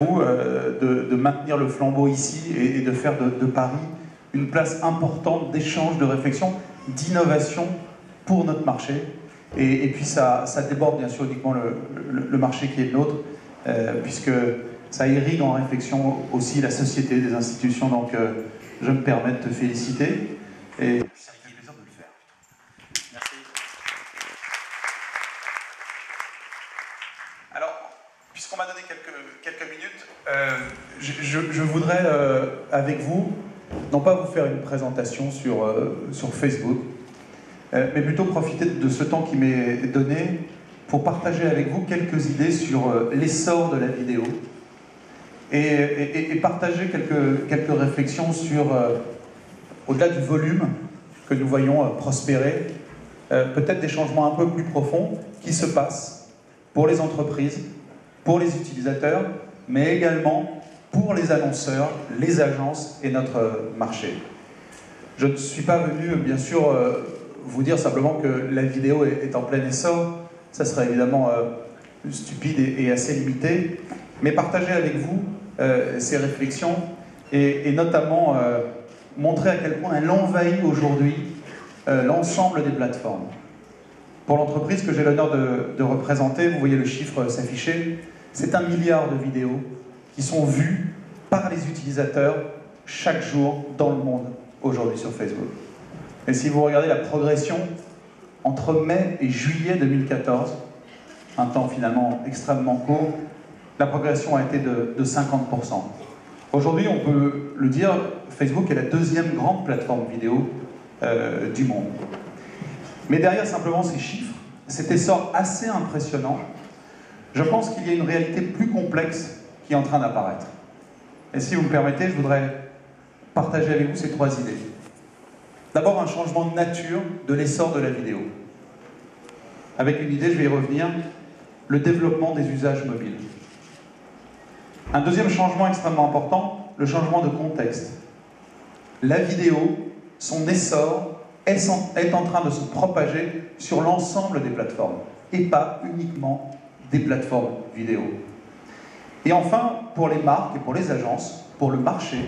de maintenir le flambeau ici et de faire de Paris une place importante d'échange, de réflexion, d'innovation pour notre marché. Et puis ça déborde bien sûr uniquement le marché qui est le nôtre, puisque ça irrigue en réflexion aussi la société, des institutions. Donc je me permets de te féliciter. Et ça fait plaisir de le faire. Merci. Alors, puisqu'on m'a donné quelques minutes, je voudrais, avec vous, non pas vous faire une présentation sur Facebook, mais plutôt profiter de ce temps qui m'est donné pour partager avec vous quelques idées sur l'essor de la vidéo et partager quelques réflexions sur, au-delà du volume que nous voyons prospérer, peut-être des changements un peu plus profonds qui se passent pour les entreprises, pour les utilisateurs, mais également pour les annonceurs, les agences et notre marché. Je ne suis pas venu, bien sûr, vous dire simplement que la vidéo est en plein essor. Ça serait évidemment stupide et assez limité, mais partager avec vous ces réflexions et notamment montrer à quel point elle envahit aujourd'hui l'ensemble des plateformes. Pour l'entreprise que j'ai l'honneur de représenter, vous voyez le chiffre s'afficher, c'est 1 milliard de vidéos qui sont vues par les utilisateurs chaque jour dans le monde aujourd'hui sur Facebook. Et si vous regardez la progression entre mai et juillet 2014, un temps finalement extrêmement court, la progression a été de 50%. Aujourd'hui, on peut le dire, Facebook est la deuxième grande plateforme vidéo du monde. Mais derrière simplement ces chiffres, cet essor assez impressionnant, je pense qu'il y a une réalité plus complexe qui est en train d'apparaître. Et si vous me permettez, je voudrais partager avec vous ces 3 idées. D'abord, un changement de nature de l'essor de la vidéo. Avec une idée, je vais y revenir, le développement des usages mobiles. Un deuxième changement extrêmement important, le changement de contexte. La vidéo, son essor, est en train de se propager sur l'ensemble des plateformes, et pas uniquement des plateformes vidéo. Et enfin, pour les marques et pour les agences, pour le marché,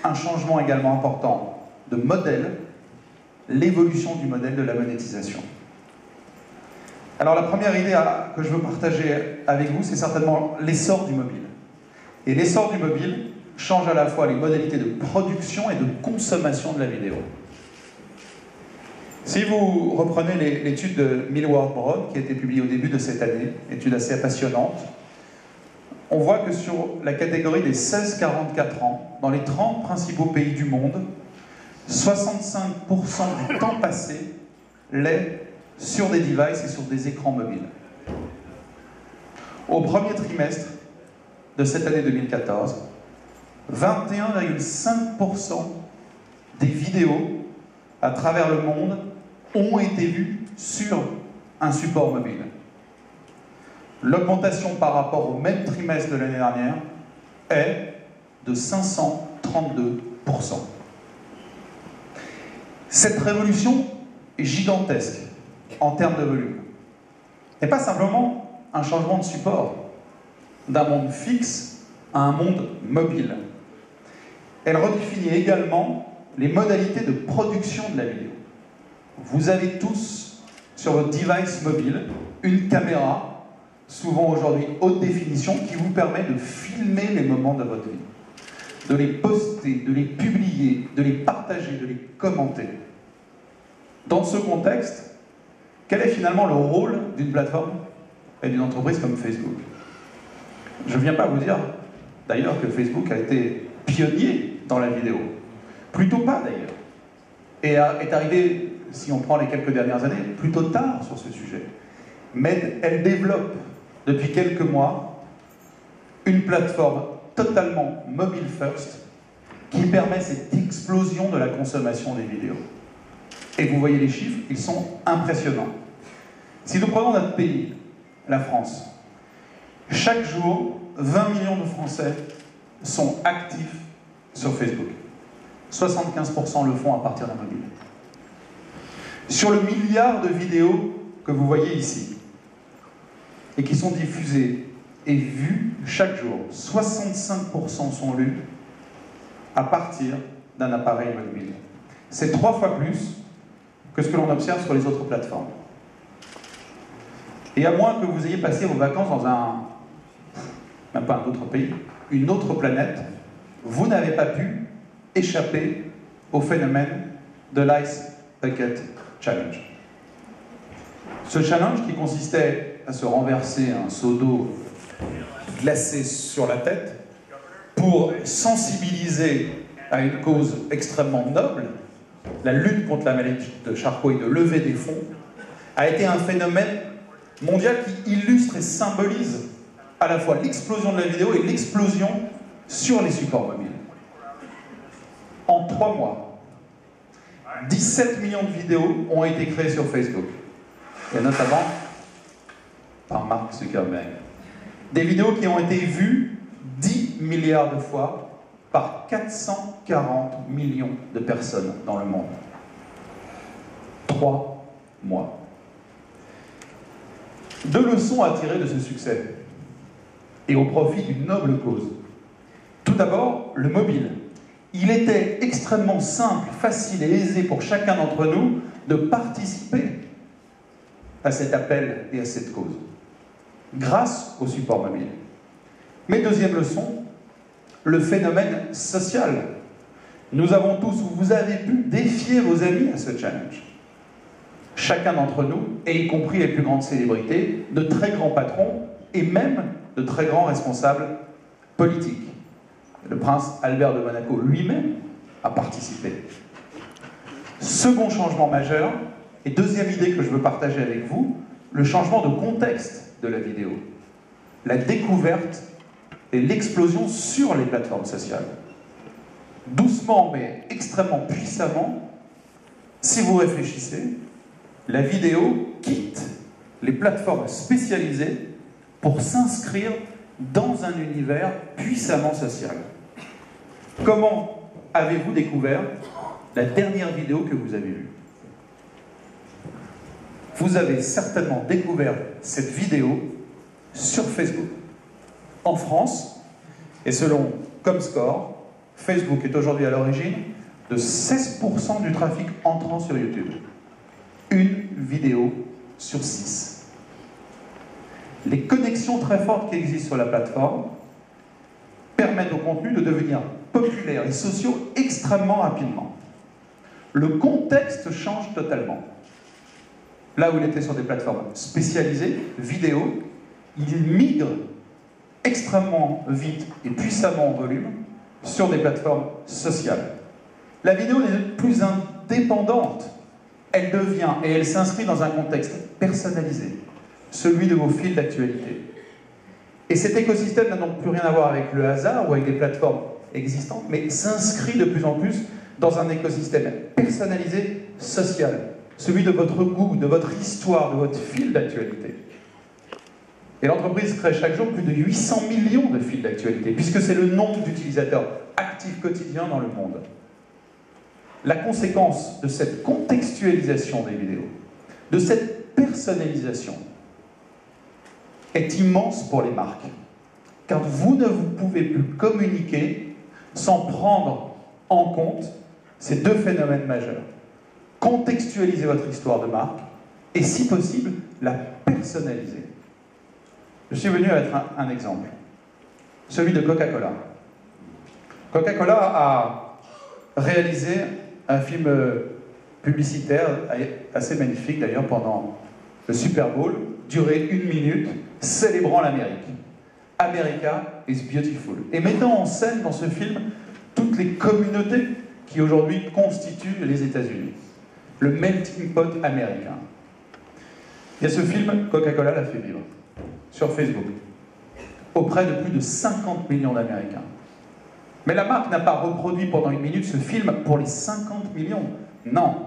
un changement également important de modèle, l'évolution du modèle de la monétisation. Alors la première idée que je veux partager avec vous, c'est certainement l'essor du mobile. Et l'essor du mobile change à la fois les modalités de production et de consommation de la vidéo. Si vous reprenez l'étude de Millward Brown, qui a été publiée au début de cette année, étude assez passionnante, on voit que sur la catégorie des 16-44 ans, dans les 30 principaux pays du monde, 65% du temps passé l'est sur des devices et sur des écrans mobiles. Au premier trimestre de cette année 2014, 21,5% des vidéos à travers le monde ont été vues sur un support mobile. L'augmentation par rapport au même trimestre de l'année dernière est de 532%. Cette révolution est gigantesque en termes de volume. Et pas simplement un changement de support d'un monde fixe à un monde mobile. Elle redéfinit également les modalités de production de la vidéo. Vous avez tous sur votre device mobile une caméra, souvent aujourd'hui haute définition, qui vous permet de filmer les moments de votre vie, de les poster, de les publier, de les partager, de les commenter. Dans ce contexte, quel est finalement le rôle d'une plateforme et d'une entreprise comme Facebook? Je ne viens pas vous dire, d'ailleurs, que Facebook a été pionnier dans la vidéo. Plutôt pas, d'ailleurs. Et est arrivé, si on prend les quelques dernières années, plutôt tard sur ce sujet. Mais elle développe, depuis quelques mois, une plateforme totalement mobile first qui permet cette explosion de la consommation des vidéos. Et vous voyez les chiffres, ils sont impressionnants. Si nous prenons notre pays, la France, chaque jour, 20 millions de Français sont actifs sur Facebook. 75% le font à partir d'un mobile. Sur le milliard de vidéos que vous voyez ici, et qui sont diffusées est vu chaque jour. 65% sont lus à partir d'un appareil mobile. C'est 3 fois plus que ce que l'on observe sur les autres plateformes. Et à moins que vous ayez passé vos vacances dans même pas un autre pays, une autre planète, vous n'avez pas pu échapper au phénomène de l'Ice Bucket Challenge. Ce challenge qui consistait à se renverser un seau d'eau glacé sur la tête pour sensibiliser à une cause extrêmement noble, la lutte contre la maladie de Charcot et de lever des fonds, a été un phénomène mondial qui illustre et symbolise à la fois l'explosion de la vidéo et l'explosion sur les supports mobiles. En 3 mois, 17 millions de vidéos ont été créées sur Facebook, et notamment par Mark Zuckerberg. Des vidéos qui ont été vues 10 milliards de fois par 440 millions de personnes dans le monde. 3 mois. 2 leçons à tirer de ce succès, et au profit d'une noble cause. Tout d'abord, le mobile. Il était extrêmement simple, facile et aisé pour chacun d'entre nous de participer à cet appel et à cette cause, grâce au support mobile. Mais deuxième leçon, le phénomène social. Nous avons tous, vous avez pu défier vos amis à ce challenge. Chacun d'entre nous, et y compris les plus grandes célébrités, de très grands patrons et même de très grands responsables politiques. Le prince Albert de Monaco lui-même a participé. Second changement majeur, et deuxième idée que je veux partager avec vous, le changement de contexte de la vidéo. La découverte et l'explosion sur les plateformes sociales. Doucement mais extrêmement puissamment, si vous réfléchissez, la vidéo quitte les plateformes spécialisées pour s'inscrire dans un univers puissamment social. Comment avez-vous découvert la dernière vidéo que vous avez vue? Vous avez certainement découvert cette vidéo sur Facebook. En France, et selon Comscore, Facebook est aujourd'hui à l'origine de 16% du trafic entrant sur YouTube. Une vidéo sur 6. Les connexions très fortes qui existent sur la plateforme permettent au contenu de devenir populaires et sociaux extrêmement rapidement. Le contexte change totalement. Là où il était sur des plateformes spécialisées, vidéo, il migre extrêmement vite et puissamment en volume sur des plateformes sociales. La vidéo n'est plus indépendante. Elle devient et elle s'inscrit dans un contexte personnalisé, celui de vos fils d'actualité. Et cet écosystème n'a donc plus rien à voir avec le hasard ou avec des plateformes existantes, mais s'inscrit de plus en plus dans un écosystème personnalisé, social, celui de votre goût, de votre histoire, de votre fil d'actualité. Et l'entreprise crée chaque jour plus de 800 millions de fils d'actualité, puisque c'est le nombre d'utilisateurs actifs quotidiens dans le monde. La conséquence de cette contextualisation des vidéos, de cette personnalisation, est immense pour les marques. Car vous ne pouvez plus communiquer sans prendre en compte ces 2 phénomènes majeurs. Contextualiser votre histoire de marque et, si possible, la personnaliser. Je suis venu avec un exemple, celui de Coca-Cola. Coca-Cola a réalisé un film publicitaire assez magnifique d'ailleurs pendant le Super Bowl, duré 1 minute, célébrant l'Amérique. America is beautiful. Et mettant en scène dans ce film toutes les communautés qui aujourd'hui constituent les États-Unis. Le melting pot américain. Et ce film, Coca-Cola l'a fait vivre sur Facebook, auprès de plus de 50 millions d'Américains. Mais la marque n'a pas reproduit pendant 1 minute ce film pour les 50 millions. Non.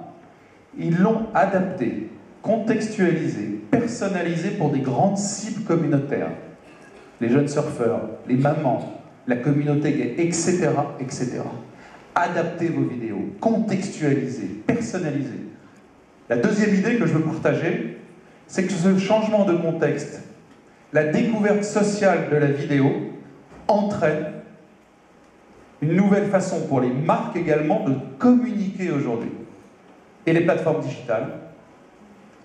Ils l'ont adapté, contextualisé, personnalisé pour des grandes cibles communautaires. Les jeunes surfeurs, les mamans, la communauté gay, etc., etc. Adaptez vos vidéos, contextualisez, personnalisez. La deuxième idée que je veux partager, c'est que ce changement de contexte, la découverte sociale de la vidéo entraîne une nouvelle façon pour les marques également de communiquer aujourd'hui. Et les plateformes digitales,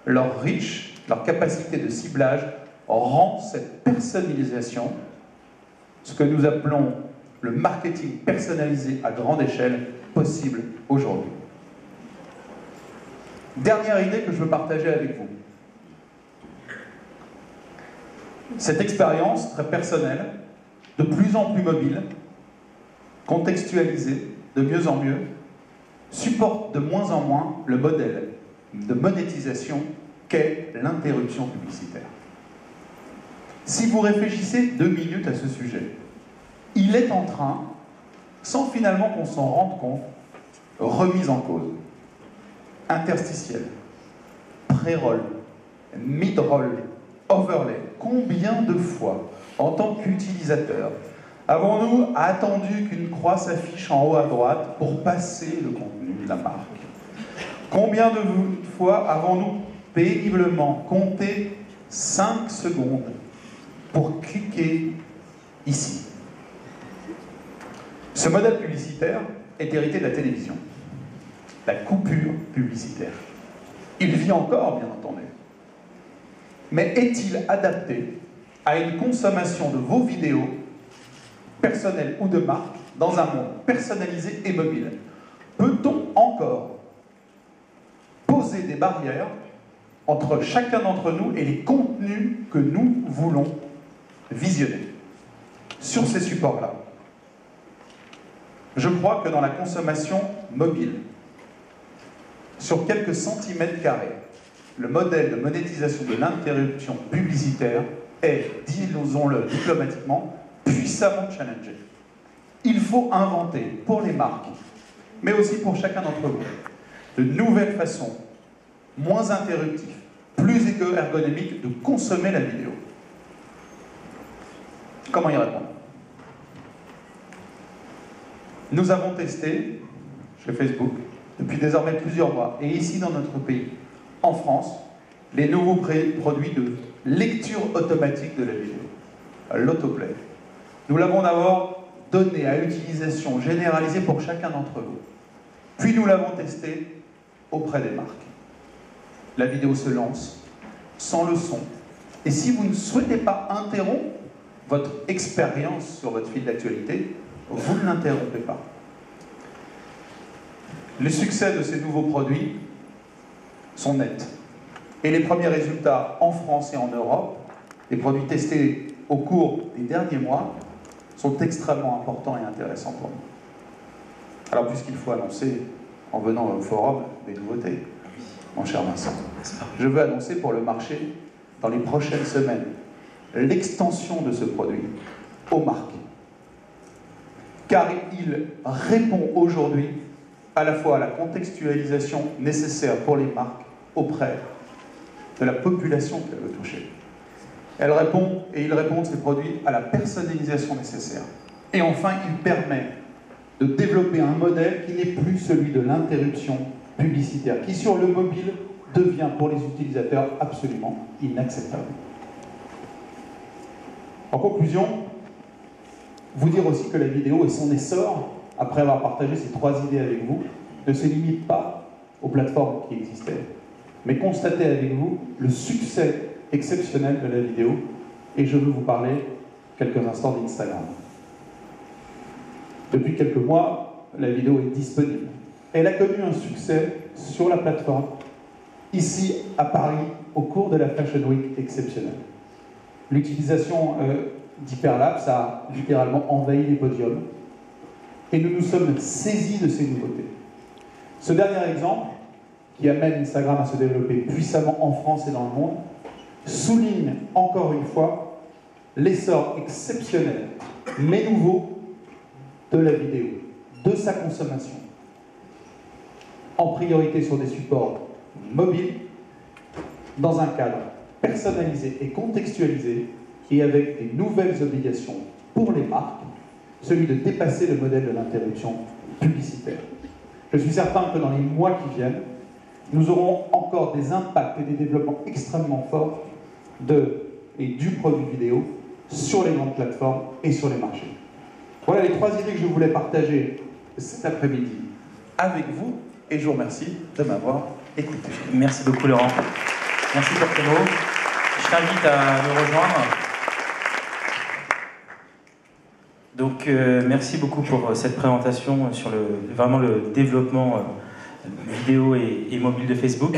leur reach, leur capacité de ciblage rend cette personnalisation, ce que nous appelons le marketing personnalisé à grande échelle, possible aujourd'hui. Dernière idée que je veux partager avec vous. Cette expérience très personnelle, de plus en plus mobile, contextualisée de mieux en mieux, supporte de moins en moins le modèle de monétisation qu'est l'interruption publicitaire. Si vous réfléchissez 2 minutes à ce sujet, il est en train, sans finalement qu'on s'en rende compte, remise en cause. Interstitiel, pré-roll, mid-roll, overlay. Combien de fois, en tant qu'utilisateur, avons-nous attendu qu'une croix s'affiche en haut à droite pour passer le contenu de la marque? Combien de fois avons-nous péniblement compté 5 secondes pour cliquer ici? Ce modèle publicitaire est hérité de la télévision, la coupure publicitaire. Il vit encore, bien entendu. Mais est-il adapté à une consommation de vos vidéos, personnelles ou de marque, dans un monde personnalisé et mobile? Peut-on encore poser des barrières entre chacun d'entre nous et les contenus que nous voulons visionner sur ces supports-là? Je crois que dans la consommation mobile, sur quelques centimètres carrés, le modèle de monétisation de l'interruption publicitaire est, disons-le diplomatiquement, puissamment challengé. Il faut inventer pour les marques, mais aussi pour chacun d'entre vous, de nouvelles façons, moins interruptives, plus éco-ergonomiques de consommer la vidéo. Comment y répondre? Nous avons testé, chez Facebook, depuis désormais plusieurs mois, et ici dans notre pays, en France, les nouveaux produits de lecture automatique de la vidéo, l'autoplay. Nous l'avons d'abord donné à utilisation généralisée pour chacun d'entre vous. Puis nous l'avons testé auprès des marques. La vidéo se lance, sans le son. Et si vous ne souhaitez pas interrompre votre expérience sur votre fil d'actualité, vous ne l'interrompez pas. Le succès de ces nouveaux produits sont nets. Et les premiers résultats en France et en Europe, les produits testés au cours des derniers mois, sont extrêmement importants et intéressants pour nous. Alors, puisqu'il faut annoncer, en venant au forum, des nouveautés, mon cher Vincent, je veux annoncer pour le marché, dans les prochaines semaines, l'extension de ce produit aux marques. Car il répond aujourd'hui à la fois à la contextualisation nécessaire pour les marques auprès de la population qu'elle veut toucher. Elle répond, et il répond, ces produits, à la personnalisation nécessaire. Et enfin, il permet de développer un modèle qui n'est plus celui de l'interruption publicitaire, qui sur le mobile devient pour les utilisateurs absolument inacceptable. En conclusion, vous dire aussi que la vidéo et son essor, après avoir partagé ces 3 idées avec vous, ne se limite pas aux plateformes qui existaient, mais constater avec vous le succès exceptionnel de la vidéo, et je veux vous parler quelques instants d'Instagram. Depuis quelques mois, la vidéo est disponible. Elle a connu un succès sur la plateforme, ici à Paris, au cours de la Fashion Week exceptionnelle. L'utilisation d'Hyperlapse a littéralement envahi les podiums, et nous nous sommes saisis de ces nouveautés. Ce dernier exemple, qui amène Instagram à se développer puissamment en France et dans le monde, souligne encore une fois l'essor exceptionnel, mais nouveau, de la vidéo, de sa consommation, en priorité sur des supports mobiles, dans un cadre personnalisé et contextualisé, et avec des nouvelles obligations pour les marques, celui de dépasser le modèle de l'interruption publicitaire. Je suis certain que dans les mois qui viennent, nous aurons encore des impacts et des développements extrêmement forts de et du produit vidéo sur les grandes plateformes et sur les marchés. Voilà les 3 idées que je voulais partager cet après-midi avec vous, et je vous remercie de m'avoir écouté. Merci beaucoup Laurent. Merci pour tes mots. Je t'invite à nous rejoindre. Donc merci beaucoup pour cette présentation sur vraiment le développement vidéo et mobile de Facebook.